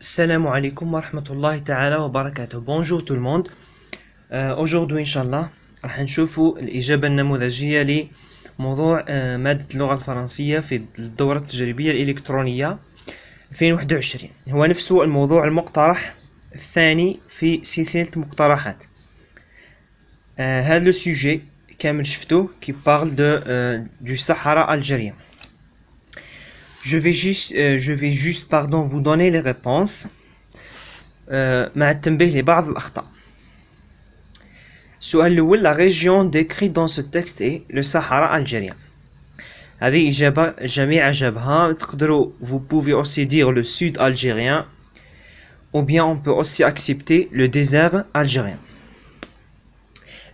Salam alaikum wa rahmatullahi ta'ala wa barakatuh. Bonjour tout le monde. Aujourd'hui inshallah راح نشوفوا الإجابة النموذجية لموضوع مادة اللغة الفرنسية في الدورة التجريبية الإلكترونية 2021. هو نفسه الموضوع المقترح الثاني في سلسلة مقترحات. هذا السوجي كامل شفتوه qui parle du Sahara algérien. Je vais juste vous donner les réponses مع التنبيه لبعض الأخطاء. السؤال الأول: la région décrite dans ce texte est le Sahara algérien. هذه إجابة الجميع أجابها. تقدروا vous pouvez aussi dire le sud algérien ou bien on peut aussi accepter le désert algérien.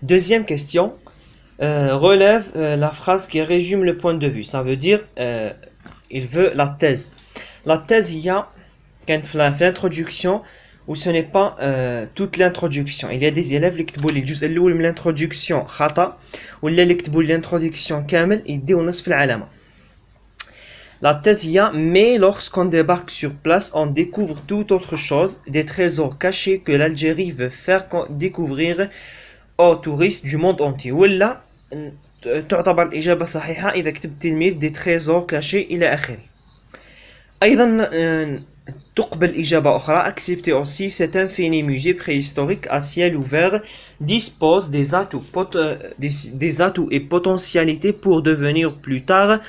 Deuxième question, relève la phrase qui résume le point de vue. Ça veut dire il veut la thèse. La thèse, il y a quand l'introduction où ce n'est pas toute l'introduction. Il y a des élèves qui كتبوا لي الجزء الأول من l'introduction خطأ ولا اللي كتبوا لي l'introduction كامل يديو نصف العلامة. La thèse, il y a mais lorsqu'on débarque sur place, on découvre tout autre chose, des trésors cachés que l'Algérie veut faire découvrir aux touristes du monde entier. ولا تعتبر الإجابة صحيحة إذا كتب تلميذ des trésors cachés إلى آخره. أيضا تقبل إجابة أخرى accepter aussi cet infini musée préhistorique à ciel ouvert dispose des atouts et potentialités pour devenir plus tard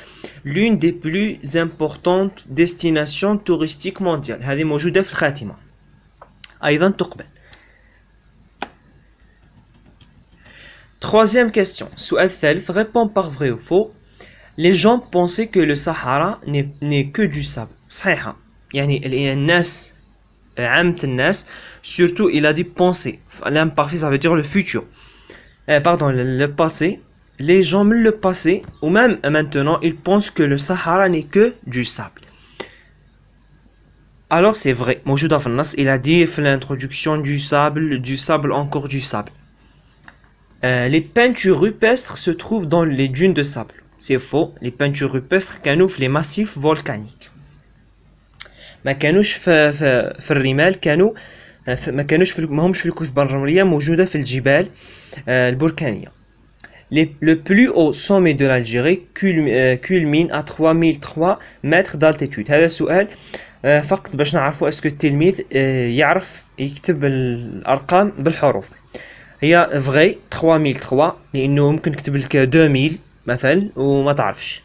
l'une des plus importantes destinations touristiques mondiales. هذه موجودة في الخاتمة. أيضا تقبل. Troisième question. سؤال ثالث. Réponds par vrai ou faux. Les gens pensaient que le Sahara n'est que du sable. صحيحة. يعني الناس عامة الناس surtout il a dit penser. L'imparfait ça veut dire le futur. Pardon, le passé. Les gens même le passé ou même maintenant ils pensent que le Sahara n'est que du sable. Alors c'est vrai. موجودة في النص. Il a dit في l'introduction du sable, encore du sable. Les peintures rupestres se trouvent dans les dunes de sable. C'est faux. Les peintures rupestres كانوا في les massifs volcaniques. ما كانوش في الرمال، كانوا ما همش في الكثبة الرملية، موجودة في الجبال البركانية. Le plus haut sommet de l'Algérie culmine à 3003 mètres d'altitude. هذا سؤال فقط باش نعرفوا اسكو التلميذ يعرف يكتب الأرقام بالحروف. هي فغي 3003 لأنه ممكن نكتب لك 2000 مثلا وما تعرفش.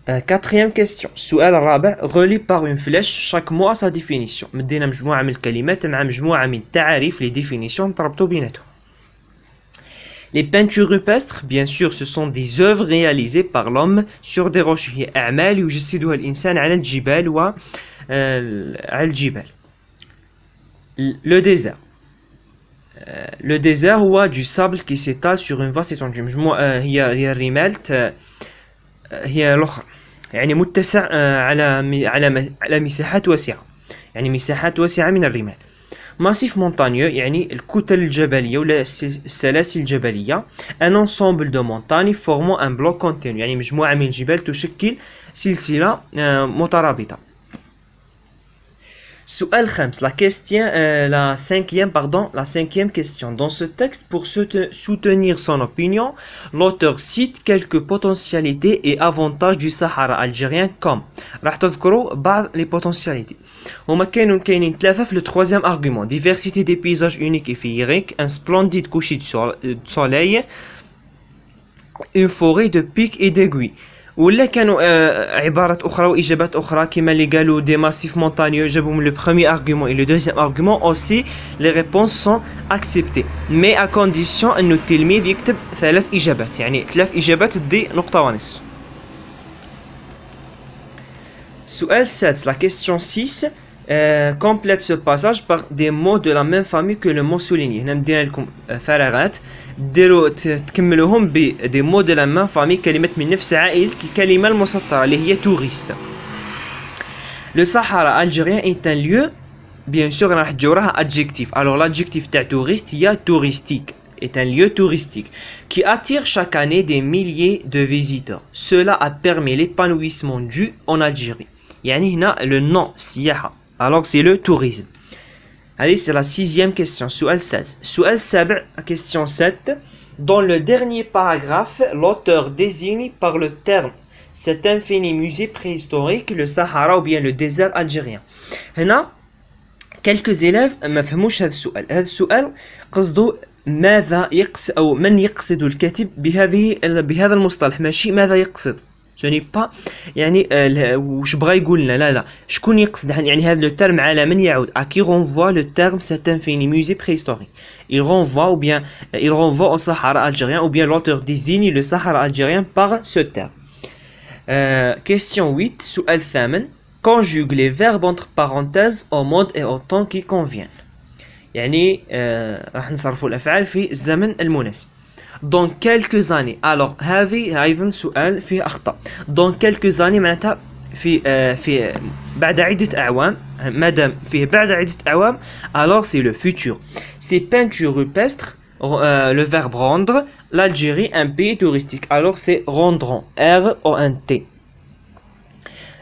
Quatrième question. السؤال الرابع. Relie par une flèche chaque mot à sa définition. مدينا مجموعة من الكلمات مع مجموعة من التعاريف les définitions نربطوا بيناتهم. Les peintures rupestres, bien sûr, ce sont des œuvres réalisées par l'homme sur des roches. هي أعمال يجسدها الإنسان على الجبال وعلى الجبال. Le désert. Le désert هو du sable qui s'étale sur une vaste étendue. هي الرمال هي الأخرى يعني متسع على مساحات واسعة، يعني مساحات واسعة من الرمال. ماسيف مونتانيو يعني الكتل الجبلية ولا السلاسل الجبلية. un ensemble de montagnes formant un bloc continu يعني مجموعة من الجبال تشكل سلسلة مترابطة. سؤال خامس. La cinquième question. Dans ce texte, pour soutenir son opinion, l'auteur cite quelques potentialités et avantages du Sahara algérien comme راح تذكروا بعض les potentialités. هما كاينين ثلاثة في le troisième argument. Diversité des paysages uniques et féeriques, un splendide coucher de soleil, une forêt de pics et d'aiguilles. ولا كانوا عبارات أخرى وإجابات أخرى كما اللي قالوا des massifs montagneux جابهم le premier argument et le deuxième argument aussi les réponses sont acceptées mais à condition أنه التلميذ يكتب ثلاث إجابات يعني ثلاث إجابات تدي نقطة ونصف. السؤال السادس. La question 6 complète ce passage par des mots de la même famille que le mot souligné. هنا مدينا لكم فراغات ديروا تكملوهم ب des mots de la même famille كلمات من نفس عائلة الكلمة المسطرة اللي هي touriste. Le Sahara algérien est un lieu bien sûr راح تجاوراها adjectif. Alors l'adjectif تاع touriste هي touristique est un lieu touristique qui attire chaque année des milliers de visiteurs. Cela a permis l'épanouissement du en Algérie. يعني هنا le nom سياحة Alors c'est le tourisme. Allez, c'est la sixième question. Su'al 16. Su'al 7, question 7. Dans le dernier paragraphe, l'auteur désigne par le terme cet infini musée préhistorique le Sahara ou bien le désert algérien. هنا quelques élèves ما فهموش هذا السؤال. هذا السؤال قصده ماذا يقصد أو من يقصد الكاتب بهذا المصطلح، ماشي ماذا يقصد. Ce n'est pas يعني واش بغا يقول لنا، لا شكون يقصد يعني هذا لو تيرم على من يعود. à qui renvoie le terme cet infini musée préhistorique. Il renvoie au Sahara algérien, ou bien l'auteur désigne le Sahara algérien par ce terme. Question 8. سؤال 8. Conjugue les verbes entre parenthèses au mode et au temps qui conviennent. يعني راح نصرفوا الأفعال في الزمن المناسب. Dans quelques années. Alors هذه أيضا سؤال فيه أخطاء. Dans quelques années معناتها في بعد عدة أعوام. مادام فيه بعد عدة أعوام alors c'est le futur. Ces peintures rupestres, le verbe rendre, l'Algérie un pays touristique. Alors c'est rendront. R-O-N-T.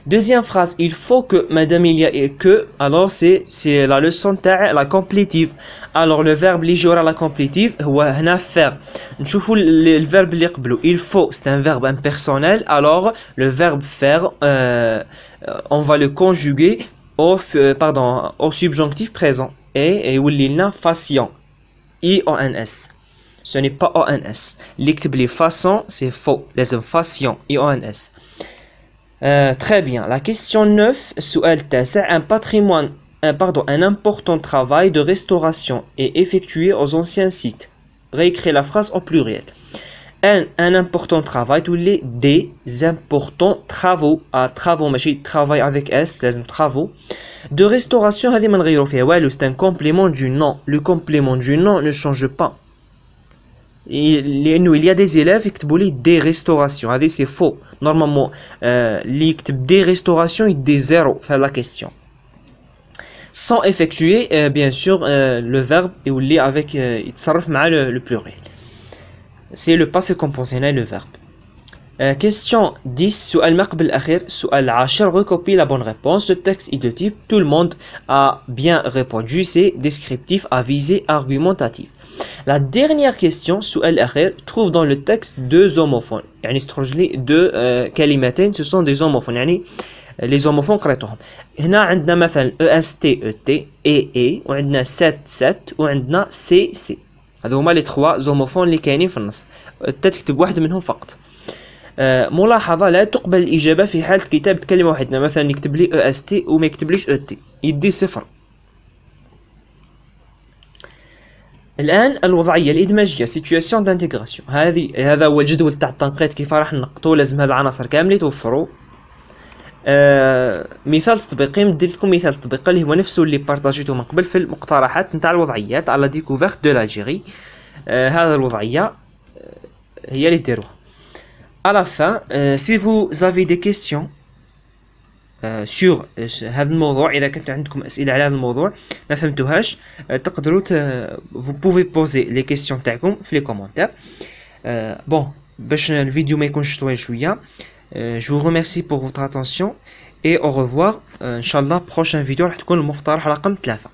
Deuxième phrase, il faut que, madame il y a et que, alors c'est la leçon تاع la complétive. Alors le verbe اللي يجي ورا la complétive هو هنا faire. نشوفوا le verbe اللي قبله. Il faut, c'est un verbe impersonnel. Alors le verbe faire, on va le conjuguer au subjonctif présent. Et يولي لنا façon. I-O-N-S. Ce n'est pas O-N-S. اللي يكتب لي façon c'est faux. لازم façon. I-O-N-S. Très bien. La question 9, سؤال التاسع. Un important travail de restauration est effectué aux anciens sites. Réécrire la phrase au pluriel. Un important travail, tous les des importants travaux. Travaux, ماشي travail avec S, لازم travaux. De restauration, هذه ما نغيروا فيها والو, c'est un complément du nom. Le complément du nom ne change pas. Il y a des élèves qui écrivent des restaurations. C'est faux. Normalement, les des restaurations, il des zéro. Faire la question. Sans effectuer, bien sûr, le verbe est avec le pluriel. C'est le passé composé, le verbe. Question 10. سؤال ما قبل الأخير. سؤال العاشر. Recopie la bonne réponse. Le texte est de type tout le monde a bien répondu. C'est descriptif, avisé, argumentatif. La dernière question, سؤال الأخير, trouve dans le texte deux homophones. يعني استخرج لي deux كلمتين, ce sont des homophones. يعني les homophones قريتهم. هنا عندنا مثلا EST, ET, EE, وعندنا set, set, وعندنا CC. هذو هما les trois homophones اللي كاينين في النص. تكتب واحد منهم فقط. ملاحظة: لا تقبل الإجابة في حالة كتابة كلمة واحدة. مثلا يكتب لي EST وما يكتبليش ET, يدي صفر. الآن الوضعية الإدماجية situation d'intégration. هذا هو الجدول تاع التنقيط كيف راح ننقطو. لازم هذا العناصر كامل يتوفروا. مثال تطبيقي. ندير لكم مثال تطبيقي اللي هو نفسه اللي بارطاجيته من قبل في المقترحات نتاع الوضعيات على ديكوفيرت دو l'Algérie. هذا الوضعية هي اللي ديروها. À la fin, si vous avez des questions sur هذا الموضوع، إذا كانت عندكم أسئلة على هذا الموضوع ما فهمتوهاش، تقدروا vous pouvez poser les questions تاعكم في les commentaires. Bon, باش الفيديو ما يكونش طويل شوية. Je vous remercie pour votre attention et au revoir. إن شاء الله prochaine vidéo راح تكون المقترح رقم 3.